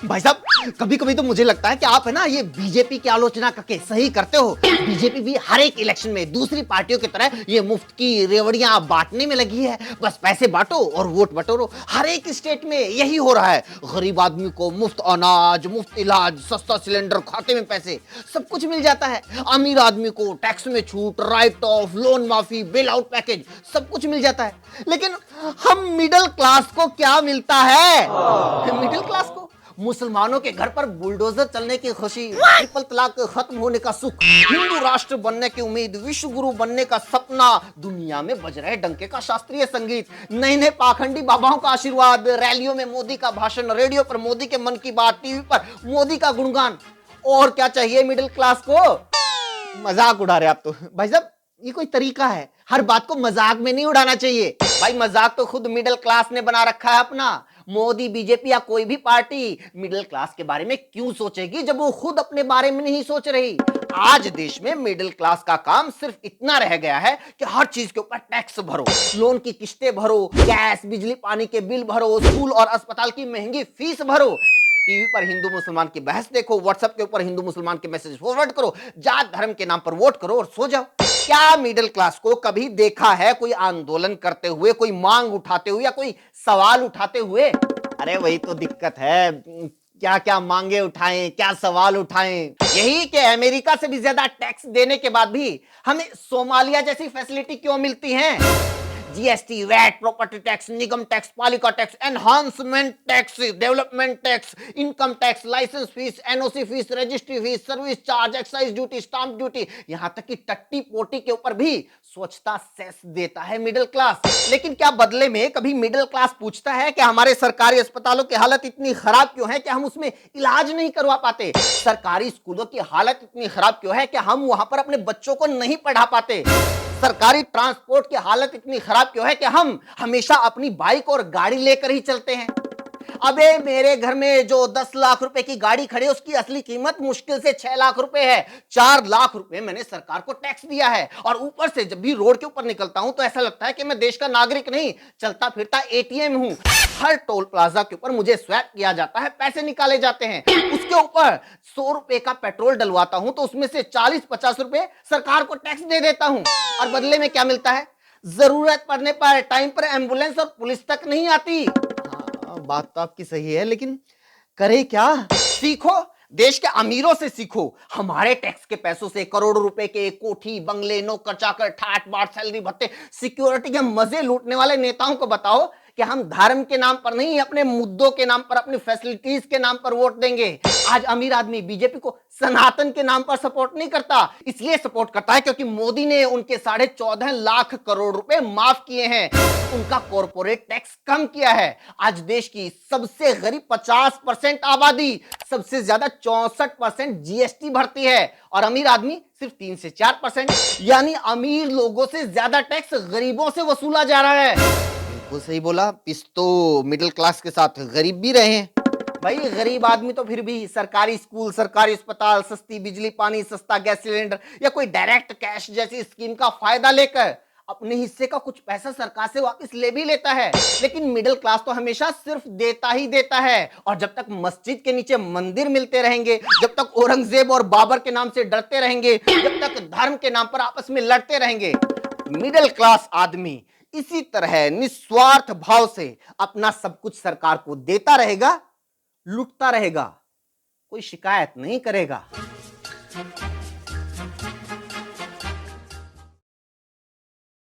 भाई साहब, कभी कभी तो मुझे लगता है कि आप है ना ये बीजेपी की आलोचना करके सही करते हो। बीजेपी भी हर एक इलेक्शन में दूसरी पार्टियों की तरह ये मुफ्त की रेवड़ियां बांटने में लगी है। बस पैसे बांटो और वोट बटोरो। हर एक स्टेट में यही हो रहा है। गरीब आदमी को मुफ्त अनाज, मुफ्त इलाज, सस्ता सिलेंडर, खाते में पैसे, सब कुछ मिल जाता है। अमीर आदमी को टैक्स में छूट, राइट ऑफ, लोन माफी, बेल आउट पैकेज, सब कुछ मिल जाता है। लेकिन हम मिडिल क्लास को क्या मिलता है? मिडिल क्लास को मुसलमानों के घर पर बुलडोजर चलने की खुशी, ट्रिपल तलाक खत्म होने का सुख, हिंदू राष्ट्र बनने की उम्मीद, विश्व गुरु बनने का सपना, दुनिया में बज रहे डंके का शास्त्रीय संगीत, नए नए पाखंडी बाबाओं का आशीर्वाद, रैलियों में मोदी का भाषण, रेडियो पर मोदी के मन की बात, टीवी पर मोदी का गुणगान। और क्या चाहिए मिडिल क्लास को? मजाक उड़ा रहे आप तो। भाई साहब, ये कोई तरीका है? हर बात को मजाक में नहीं उड़ाना चाहिए। भाई मजाक तो खुद मिडिल क्लास ने बना रखा है अपना। मोदी, बीजेपी या कोई भी पार्टी मिडिल क्लास के बारे में क्यों सोचेगी जब वो खुद अपने बारे में नहीं सोच रही। आज देश में मिडिल क्लास का काम सिर्फ इतना रह गया है कि हर चीज के ऊपर टैक्स भरो, लोन की किस्तें भरो, गैस बिजली पानी के बिल भरो, स्कूल और अस्पताल की महंगी फीस भरो, टीवी पर हिंदू मुसलमान की बहस देखो, व्हाट्सएप के ऊपर हिंदू मुसलमान के मैसेज फॉरवर्ड करो, जात धर्म के नाम पर वोट करो और सो जाओ। क्या मिडिल क्लास को कभी देखा है कोई आंदोलन करते हुए, कोई मांग उठाते हुए या कोई सवाल उठाते हुए? अरे वही तो दिक्कत है। क्या क्या मांगे उठाएं, क्या सवाल उठाएं। यही कि अमेरिका से भी ज्यादा टैक्स देने के बाद भी हमें सोमालिया जैसी फैसिलिटी क्यों मिलती हैं? जीएसटी, वैट, प्रॉपर्टी टैक्स, निगम टैक्स, पालिका tax, enhancement tax, development tax, income tax, licence fees, NOC fees, registry fees, service charge, excise duty, stamp duty, यहां तक कि टट्टी पोटी के ऊपर भी स्वच्छता सेस देता है मिडिल क्लास। लेकिन क्या बदले में कभी मिडिल क्लास पूछता है कि हमारे सरकारी अस्पतालों की हालत इतनी खराब क्यों है कि हम उसमें इलाज नहीं करवा पाते? सरकारी स्कूलों की हालत इतनी खराब क्यों है कि हम वहां पर अपने बच्चों को नहीं पढ़ा पाते? सरकारी ट्रांसपोर्ट की हालत इतनी खराब क्यों है कि हम हमेशा अपनी बाइक और गाड़ी लेकर ही चलते हैं? अबे मेरे घर में जो 10 लाख रुपए की गाड़ी खड़ी है उसकी असली कीमत मुश्किल से 6 लाख रुपए है। 4 लाख रुपए मैंने सरकार को टैक्स दिया है और ऊपर से जब भी रोड के ऊपर निकलता हूं तो ऐसा लगता है कि मैं देश का नागरिक नहीं, चलता फिरता एटीएम हूं। हर टोल प्लाजा के ऊपर मुझे स्वैप किया जाता है, पैसे निकाले जाते हैं। उसके ऊपर 100 रुपए का पेट्रोल डलवाता हूं तो उसमें से 40-50 रुपए सरकार को टैक्स दे देता हूं। और बदले में क्या मिलता है? जरूरत पड़ने पर टाइम पर एम्बुलेंस और पुलिस तक नहीं आती। बात तो आपकी सही है, लेकिन करे क्या? सीखो, देश के अमीरों से सीखो। हमारे टैक्स के पैसों से करोड़ों रुपए के कोठी, बंगले, नौकर चाकर, ठाट बाट, सैलरी भत्ते, सिक्योरिटी के मजे लूटने वाले नेताओं को बताओ कि हम धर्म के नाम पर नहीं, अपने मुद्दों के नाम पर, अपनी फैसिलिटीज के नाम पर वोट देंगे। आज अमीर आदमी बीजेपी को सनातन के नाम पर सपोर्ट नहीं करता, इसलिए सपोर्ट करता है क्योंकि मोदी ने उनके 14.5 लाख करोड़ रुपए माफ किए हैं, उनका कॉर्पोरेट टैक्स कम किया है। आज देश की सबसे गरीब 50% आबादी सबसे ज्यादा 64% जीएसटी भरती है और अमीर आदमी सिर्फ 3 से 4%। यानी अमीर लोगों से ज्यादा टैक्स गरीबों से वसूला जा रहा है। बिल्कुल सही बोला। पिस तो मिडिल क्लास के साथ गरीब भी रहे हैं। भाई गरीब आदमी तो फिर भी सरकारी स्कूल, सरकारी अस्पताल, सस्ती बिजली पानी, सस्ता गैस सिलेंडर या कोई डायरेक्ट कैश जैसी स्कीम का फायदा लेकर अपने हिस्से का कुछ पैसा सरकार से वापस ले भी लेता है। लेकिन मिडिल क्लास तो हमेशा सिर्फ देता ही देता है। और जब तक मस्जिद के नीचे मंदिर मिलते रहेंगे, जब तक औरंगजेब और बाबर के नाम से डरते रहेंगे, जब तक धर्म के नाम पर आपस में लड़ते रहेंगे, मिडिल क्लास आदमी इसी तरह निस्वार्थ भाव से अपना सब कुछ सरकार को देता रहेगा, लुटता रहेगा, कोई शिकायत नहीं करेगा।